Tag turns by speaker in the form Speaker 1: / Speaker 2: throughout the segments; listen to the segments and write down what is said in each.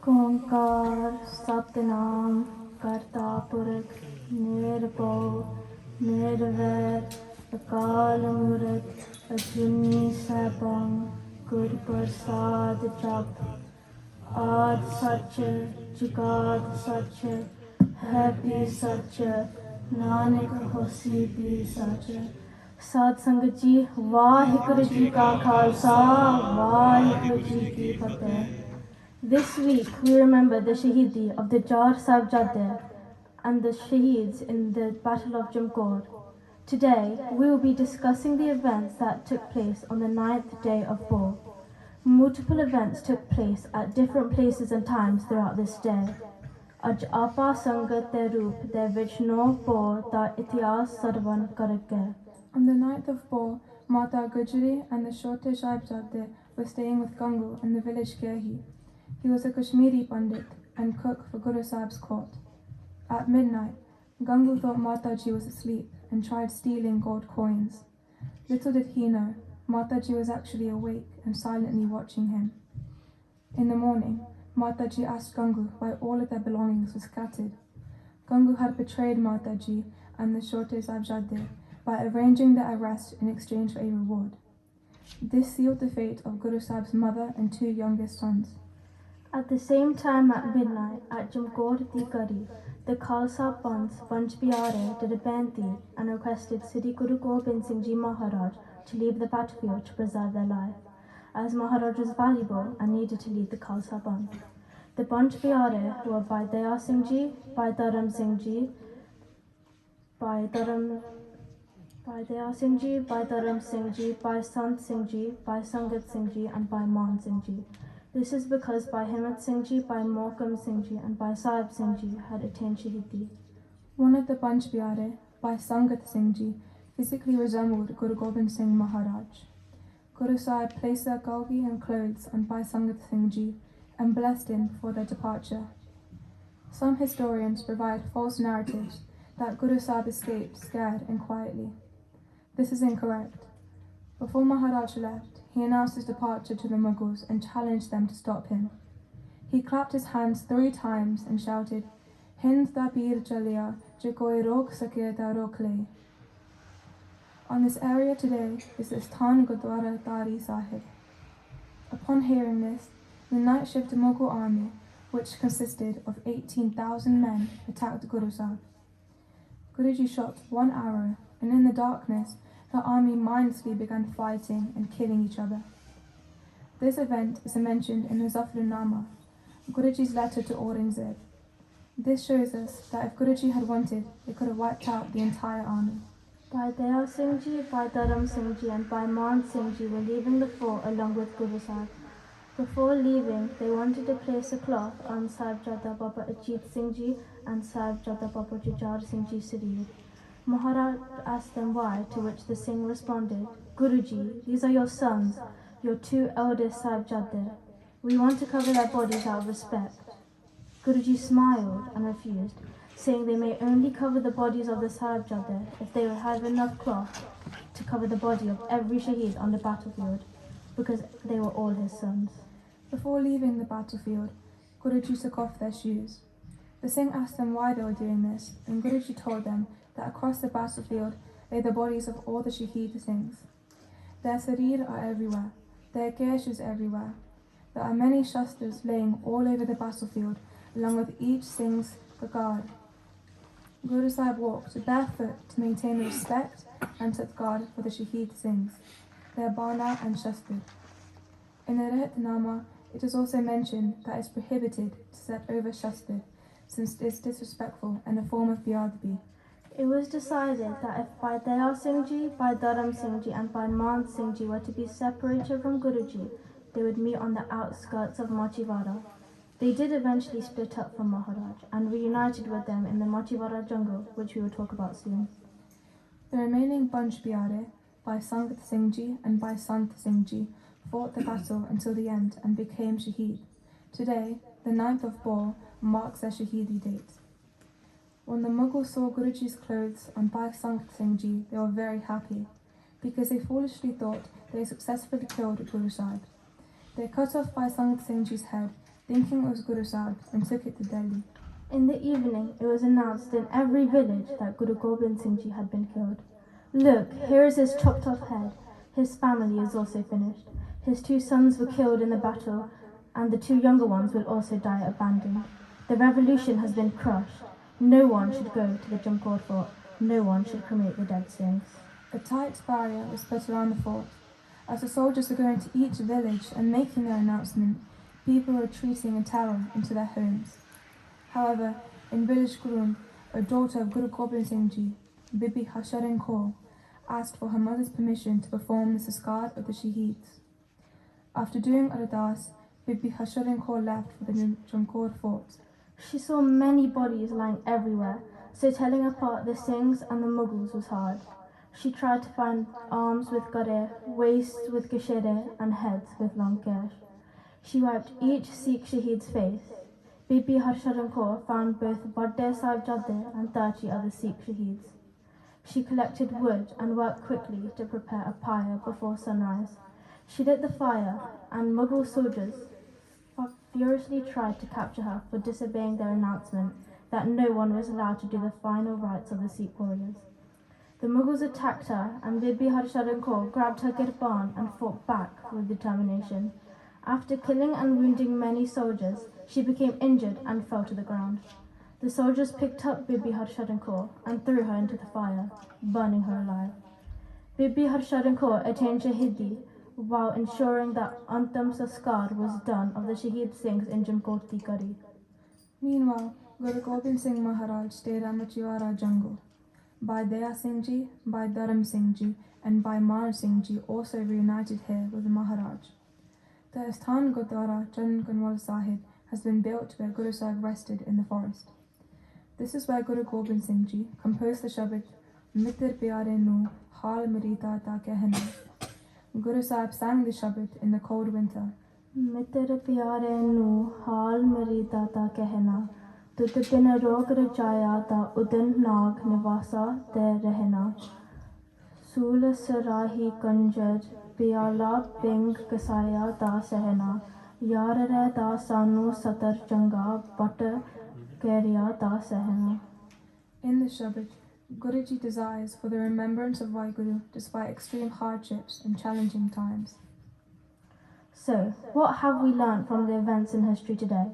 Speaker 1: ਓਂਕਾਰ ਸਤਿਨਾਮ ਕਰਤਾ ਪੁਰਖ ਨਿਰਭਉ ਨਿਰਵੈਰ ਅਕਾਲ ਮੂਰਤ ਅਜੂਨੀ ਸੈਭੰ ਗੁਰ ਪ੍ਰਸਾਦ ਜਪ ਆਦਿ ਸੱਚ ਜੁਗਾਦ ਸੱਚ ਹੈ ਵੀ ਸੱਚ ਨਾਨਕ ਹੋਸੀ ਵੀ ਸੱਚ। ਸਾਧ ਸੰਗਤ ਜੀ, ਵਾਹਿਗੁਰੂ ਜੀ ਕਾ ਖਾਲਸਾ ਵਾਹਿਗੁਰੂ ਜੀ ਕੀ ਫਤਿਹ। This week we remember the Shahidi of the Jar Sahibzade and the Shaheeds in the Battle of Jamkor. Today we will be discussing the events that took place on the 9th day of Bor. Multiple events took place at different places and times throughout this day. Aj Apa Sangat de Roop de Vich No Bor da Ithihaas Sarvan Karake.
Speaker 2: On the 9th of Bor, Mata Gujari and the Shote Sahibzade were staying with Gangu in the village Gerhi. He was a Kashmiri Pandit and cook for Guru Sahib's court. At midnight, Gangu thought Mataji was asleep and tried stealing gold coins. Little did he know, Mataji was actually awake and silently watching him. In the morning, Mataji asked Gangu why all of their belongings were scattered. Gangu had betrayed Mataji and the Shote Sahibzade by arranging their arrest in exchange for a reward. This sealed the fate of Guru Sahib's mother and two youngest sons.
Speaker 1: At the same time at midnight at Jamkor di Gari, the Khalsa Panth Panch Pyare did a benti and requested Sri Guru Gobind Singh Ji Maharaj to leave the battlefield to preserve their life, as Maharaj was valuable and needed to lead the Khalsa Panth. The Panch Pyare were by Daya Singh Ji, by Dharam Singh Ji, by Daya Singh Ji, by Dharam Singh Ji, by Sant Singh Ji, by Sangat Singh Ji and by Man Singh Ji. This is because by Himmat Singh Ji, by Mohkam Singh Ji and by Sahib Singh Ji had attained Shahidi.
Speaker 2: One of the Panch Pyare, by Sangat Singh Ji, physically resembled Guru Gobind Singh Maharaj. Guru Sahib placed their galgi and clothes on Bhai Sangat Singh Ji and blessed him for their departure. Some historians provide false narratives that Guru Sahib escaped scared and quietly. This is incorrect. Before Maharaj left, he announced his departure to the Mughals and challenged them to stop him. He clapped his hands 3 times and shouted, Hind da bir chaliya, je koi rok sake da rok le. On this area today is the Sthan Gurdwara Tari Sahib. Upon hearing this, the night shift Mughal army, which consisted of 18,000 men, attacked Guru Sahib. Guruji shot 1 arrow, and in the darkness, the army mindlessly began fighting and killing each other. This event is mentioned in the Zafarnama, Guruji's letter to Aurangzeb. This shows us that if Guruji had wanted, he could have wiped out the entire army.
Speaker 1: By Daya Singh Ji, by Dharam Singh Ji and by Man Singh Ji were leaving the fort along with Guru Sahib. Before leaving, they wanted to place a cloth on Sahibzada Baba Ajit Singh Ji and Sahibzada Baba Jujhar Singh Ji Sarir. Maharaj asked them why, to which the Singh responded, Guruji, these are your sons, your 2 eldest Sahibzade. We want to cover their bodies out of respect. Guruji smiled and refused, saying they may only cover the bodies of the Sahibzade if they would have enough cloth to cover the body of every Shaheed on the battlefield, because they were all his sons.
Speaker 2: Before leaving the battlefield, Guruji took off their shoes. The Singh asked them why they were doing this, and Guruji told them that across the battlefield lay the bodies of all the Shaheed Singhs. Their sarir are everywhere, their kesh is everywhere. There are many shastras laying all over the battlefield, along with each Singh's gagad. Guru Sahib walked barefoot to maintain the respect and satgar for the Shaheed Singhs, their bana and shastra. In the Rahatnama, it is also mentioned that it is prohibited to set over shastra, since it is disrespectful and a form of biadbi.
Speaker 1: It was decided that if by Daya Singh Ji, by Dharam Singh Ji and by Man Singh Ji were to be separated from Guruji, they would meet on the outskirts of Machivara. They did eventually split up from Maharaj and reunited with them in the Machivara jungle, which we will talk about soon.
Speaker 2: The remaining Panch Pyare, by Sangat Singh Ji and by Sant Singh Ji, fought the battle until the end and became Shaheed. Today, the 9th of Bor, marks their Shahidi date. When the Mughals saw Guruji's clothes on Bhai Sangat Singh Ji, they were very happy, because they foolishly thought they had successfully killed Guru Sahib. They cut off Bhai Sangat Singh Ji's head thinking it was Guru Sahib, and took it to Delhi.
Speaker 1: In the evening, it was announced in every village that Guru Gobind Singh Ji had been killed. Look, here is his chopped off head. His family is also finished. His 2 sons were killed in the battle, and the 2 younger ones will also die abandoned. The revolution has been crushed. No one should go to the Jamkor fort. No one should cremate the dead Singhs.
Speaker 2: A tight barrier was put around the fort. As the soldiers were going to each village and making their announcement, people were retreating in terror into their homes. However, in village Kurund, a daughter of Guru Gobind Singh Ji, Bibi Kaur, asked for her mother's permission to perform the sanskar of the Shaheeds. After doing Ardas, Bibi Kaur left for the Jamkor fort.
Speaker 1: She saw many bodies lying everywhere, so telling apart the Singhs and the Mughals was hard. She tried to find arms with gare, waists with gashere, and heads with long kesh. She wiped each Sikh Shaheed's face. Bibi Kaur found both Badde Sahibzade and 30 other Sikh Shaheeds. She collected wood and worked quickly to prepare a pyre before sunrise. She lit the fire, and Mughal soldiers furiously tried to capture her for disobeying their announcement that no one was allowed to do the final rites of the Sikh warriors. The Mughals attacked her, and Bibi Kaur grabbed her girban and fought back with determination. After killing and wounding many soldiers, she became injured and fell to the ground. The soldiers picked up Bibi Kaur and threw her into the fire, burning her alive. Bibi Kaur attained Shahidi while ensuring that Antam Sanskar was done of the Shaheed Singhs in Jamkoti Kari.
Speaker 2: Meanwhile, Guru Gobind Singh Maharaj stayed at Machiwara jungle. Bhai Daya Singh Ji, Bhai Dharam Singh Ji, and Bhai Man Singh Ji also reunited here with the Maharaj. The Asthan Gurdwara Charan Kanwal Sahib has been built where Guru Sahib rested in the forest. This is where Guru Gobind Singh Ji composed the Shabad Mitter Pyare Nu Hal Marita Ta Kehna. Guru Sahib sang the Shabad in the cold winter.
Speaker 1: Mitter Pyare Nu Hal Marita Ta Kehna. Tud bin rog rajaya ta udan nag nivasa de rehna. Sool sarahi kanjar piala ping kasaya da sehna. Yar re da sanu satar changa but keriya da sehna.
Speaker 2: In the Shabad, Guruji desires for the remembrance of Vaheguru despite extreme hardships and challenging times.
Speaker 1: So, what have we learnt from the events in history today?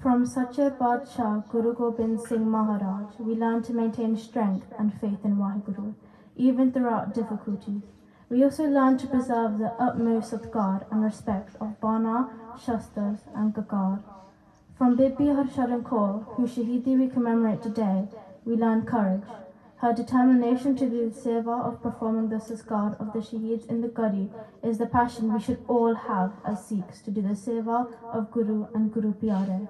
Speaker 1: From Sache Badshah Guru Gobind Singh Maharaj, we learn to maintain strength and faith in Vaheguru, even throughout difficulties. We also learn to preserve the utmost Satkar and respect of Bana, Shastras and Kakar. From Bibi Kaur, whose Shahidi we commemorate today, we learn courage. Her determination to do the seva of performing the sanskar of the Shaheeds in the Gadi is the passion we should all have as Sikhs to do the seva of Guru and Guru Pyare.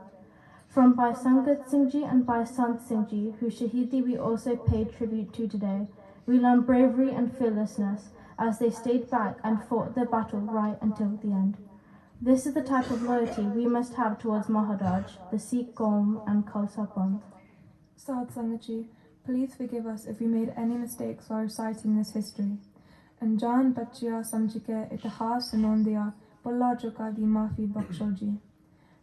Speaker 1: From Bhai Sangat Singh Ji and Bhai Sant Singh Ji, whose Shahidi we also paid tribute to today, we learn bravery and fearlessness as they stayed back and fought their battle right until the end. This is the type of loyalty we must have towards Maharaj, the Sikh Qaum and Khalsa Panth.
Speaker 2: Sad Sangaji, please forgive us if we made any mistakes while reciting this history. Anjan Bachya Samjike Ithihaas Nondia Bulla Joka Di Maafi Bakshoji.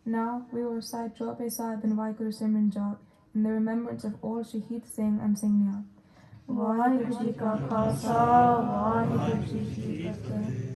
Speaker 2: Now we will recite Jobe Sahib and Vaheguru Simran Jap in the remembrance of all Shaheed Singh and Singhya.
Speaker 1: Vaheguru Ji Ka Khalsa, Vaheguru Ji Ki Fateh.